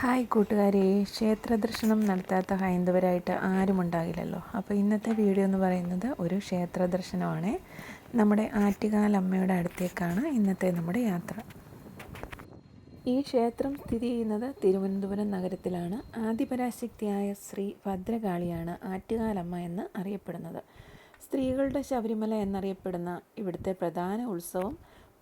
Hi കൂട്ടുകാരെ, ക്ഷേത്രദർശനം നടത്താത്ത ഹൈന്ദവരായിട്ട് ആരും ഉണ്ടാകില്ലല്ലോ. അപ്പോൾ ഇന്നത്തെ വീഡിയോ എന്ന് പറയുന്നത് ഒരു ക്ഷേത്ര ദർശനമാണ്. നമ്മുടെ ആറ്റുകാലമ്മയുടെ അടുത്തേക്കാണ് ഇന്നത്തെ നമ്മുടെ യാത്ര. ഈ ക്ഷേത്രം സ്ഥിതി ചെയ്യുന്നത് തിരുവനന്തപുരം നഗരത്തിലാണ്. ആദിപരാശക്തിയായ ശ്രീ ഭദ്രകാളിയാണ് ആറ്റുകാലമ്മ എന്ന് അറിയപ്പെടുന്നത്. സ്ത്രീകളുടെ ശബരിമല എന്നറിയപ്പെടുന്ന ഇവിടുത്തെ പ്രധാന ഉത്സവം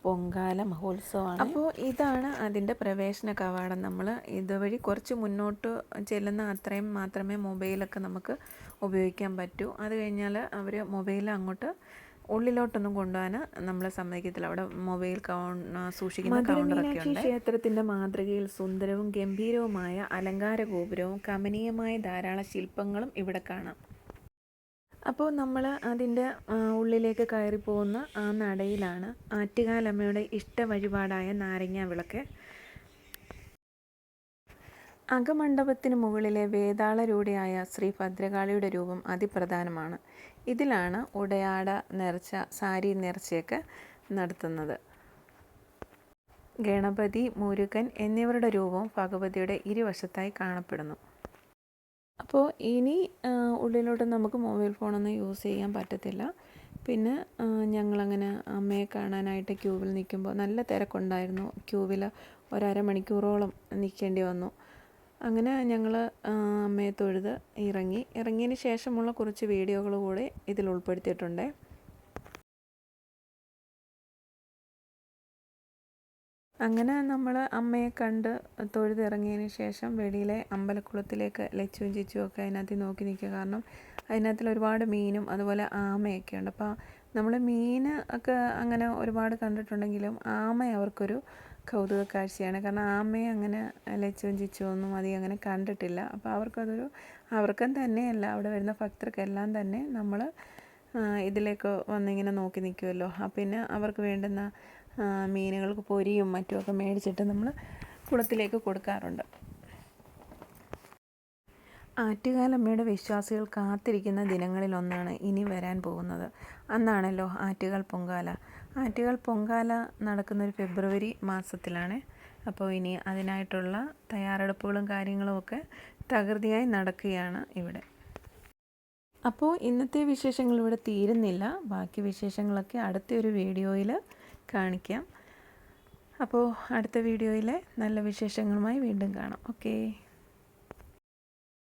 പൊങ്കാല മഹോത്സവമാണ്. അപ്പോൾ ഇതാണ് അതിൻ്റെ പ്രവേശന കവാടം. നമ്മൾ ഇതുവഴി കുറച്ച് മുന്നോട്ട് ചെല്ലുന്ന അത്രയും മാത്രമേ മൊബൈലൊക്കെ നമുക്ക് ഉപയോഗിക്കാൻ പറ്റൂ. അത് കഴിഞ്ഞാൽ അവർ മൊബൈൽ അങ്ങോട്ട് ഉള്ളിലോട്ടൊന്നും കൊണ്ടുപോകാൻ നമ്മളെ സമ്മതിക്കത്തില്ല. അവിടെ മൊബൈൽ സൂക്ഷിക്കുന്ന കൗണ്ടറൊക്കെ ഉണ്ട്. ക്ഷേത്രത്തിൻ്റെ മാതൃകയിൽ സുന്ദരവും ഗംഭീരവുമായ അലങ്കാര ഗോപുരവും കമനീയമായ ധാരാളം ശില്പങ്ങളും ഇവിടെ കാണാം. അപ്പോൾ നമ്മൾ അതിൻ്റെ ഉള്ളിലേക്ക് കയറി പോകുന്ന ആ നടയിലാണ് ആറ്റുകാലമ്മയുടെ ഇഷ്ട വഴിപാടായ നാരങ്ങ വിളക്ക്. അകമണ്ഡപത്തിന് മുകളിലെ വേതാളരൂഢയായ ശ്രീ ഭദ്രകാളിയുടെ രൂപം അതിപ്രധാനമാണ്. ഇതിലാണ് ഉടയാട നേർച്ച, സാരി നേർച്ചയൊക്കെ നടത്തുന്നത്. ഗണപതി, മുരുകൻ എന്നിവരുടെ രൂപവും ഭഗവതിയുടെ ഇരുവശത്തായി കാണപ്പെടുന്നു. അപ്പോൾ ഇനി ഉള്ളിലോട്ട് നമുക്ക് മൊബൈൽ ഫോണൊന്നും യൂസ് ചെയ്യാൻ പറ്റത്തില്ല. പിന്നെ ഞങ്ങളങ്ങനെ അമ്മയെ കാണാനായിട്ട് ക്യൂവിൽ നിൽക്കുമ്പോൾ നല്ല തിരക്കുണ്ടായിരുന്നു. ക്യൂവിൽ അരമണിക്കൂറോളം നിൽക്കേണ്ടി വന്നു. അങ്ങനെ ഞങ്ങൾ അമ്മയെ തൊഴുത് ഇറങ്ങിയതിന് ശേഷമുള്ള കുറച്ച് വീഡിയോകൾ കൂടെ ഇതിൽ ഉൾപ്പെടുത്തിയിട്ടുണ്ട്. അങ്ങനെ നമ്മൾ അമ്മയെ കണ്ട് തൊഴുതിറങ്ങിയതിന് ശേഷം വെളിയിലെ അമ്പലക്കുളത്തിലേക്ക് ലച്ചുവും ചിച്ചുവും ഒക്കെ അതിനകത്ത് നോക്കി നിൽക്കുക. കാരണം അതിനകത്തിൽ ഒരുപാട് മീനും അതുപോലെ ആമയൊക്കെ ഉണ്ട്. അപ്പോൾ നമ്മൾ മീൻ ഒക്കെ അങ്ങനെ ഒരുപാട് കണ്ടിട്ടുണ്ടെങ്കിലും ആമ അവർക്കൊരു കൗതുക കാഴ്ചയാണ്. കാരണം ആമയെ അങ്ങനെ ലച്ചുവും ചിച്ചുവും ഒന്നും അധികം അങ്ങനെ കണ്ടിട്ടില്ല. അപ്പോൾ അവർക്കും തന്നെയല്ല, അവിടെ വരുന്ന ഭക്തർക്കെല്ലാം തന്നെ നമ്മൾ ഇതിലേക്ക് വന്നിങ്ങനെ നോക്കി നിൽക്കുമല്ലോ. പിന്നെ അവർക്ക് വേണ്ടുന്ന മീനുകൾക്ക് പൊരിയും മറ്റുമൊക്കെ മേടിച്ചിട്ട് നമ്മൾ കുളത്തിലേക്ക് കൊടുക്കാറുണ്ട്. ആറ്റുകാലമ്മയുടെ വിശ്വാസികൾ കാത്തിരിക്കുന്ന ദിനങ്ങളിലൊന്നാണ് ഇനി വരാൻ പോകുന്നത്. അന്നാണല്ലോ ആറ്റുകാൽ പൊങ്കാല. ആറ്റുകാൽ പൊങ്കാല നടക്കുന്നൊരു ഫെബ്രുവരി മാസത്തിലാണ്. അപ്പോൾ ഇനി അതിനായിട്ടുള്ള തയ്യാറെടുപ്പുകളും കാര്യങ്ങളും ഒക്കെ തകൃതിയായി നടക്കുകയാണ് ഇവിടെ. അപ്പോൾ ഇന്നത്തെ വിശേഷങ്ങൾ ഇവിടെ തീരുന്നില്ല. ബാക്കി വിശേഷങ്ങളൊക്കെ അടുത്തൊരു വീഡിയോയിൽ കാണിക്കാം. അപ്പോൾ അടുത്ത വീഡിയോയിൽ നല്ല വിശേഷങ്ങളുമായി വീണ്ടും കാണാം. ഓക്കേ.